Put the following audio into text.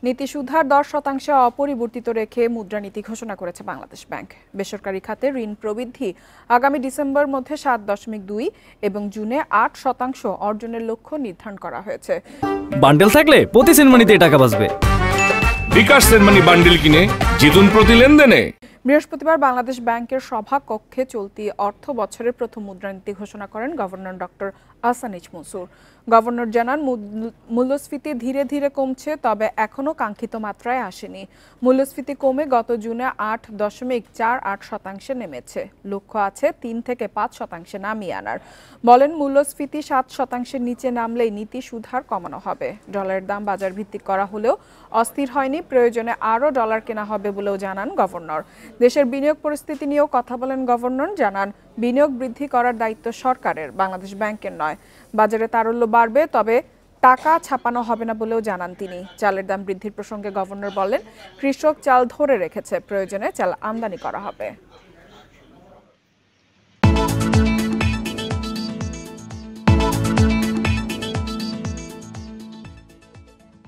নীতি সুধার 10% অপরিবর্তিত রেখে মুদ্রানীতি ঘোষণা করেছে বাংলাদেশ ব্যাংক। বেসরকারি খাতে ঋণ প্রবৃদ্ধি আগামী ডিসেম্বর মধ্যে 7.2 এবং জুনে 8% অর্জনের লক্ষ্য নির্ধারণ করা হয়েছে। বান্ডেল থাকলে প্রতি সেনমানিতে টাকা বাঁচবে। বিকাশ সেনমানি বান্ডেল কিনে জিতুন প্রতি লেনদেনে। বৃহস্পতিবার বাংলাদেশ ব্যাংকের সভা কক্ষে চলতি অর্থ বছরের প্রথম মুদ্রানীতি ঘোষণা করেন গভর্নর ডক্টর আহসানিজ মনসুর। গভর্নর জানান, মূল্যস্ফীতি ধীরে ধীরে কমছে, তবে এখনও কাঙ্ক্ষিত মাত্রায় আসেনি। মূল্যস্ফীতি কমে গত জুনে 8.48% নেমেছে। লক্ষ্য আছে 3 থেকে 5% নামিয়ে আনার। বলেন, মূল্যস্ফীতি 7% নিচে নামলেই নীতি সুধার কমানো হবে। ডলারের দাম বাজার ভিত্তিক করা হলেও অস্থির হয়নি, প্রয়োজনে আরও ডলার কেনা হবে বলেও জানান গভর্নর। দেশের বিনিয়োগ পরিস্থিতি নিয়েও কথা বলেন গভর্নর। জানান, বিনিয়োগ বৃদ্ধি করার দায়িত্ব সরকারের, বাংলাদেশ ব্যাংকের নয়। বাজারে তারল্য বাড়বে, তবে টাকা ছাপানো হবে না বলেও জানান তিনি। চালের দাম বৃদ্ধির প্রসঙ্গে গভর্নর বলেন, কৃষক চাল ধরে রেখেছে, প্রয়োজনে চাল আমদানি করা হবে।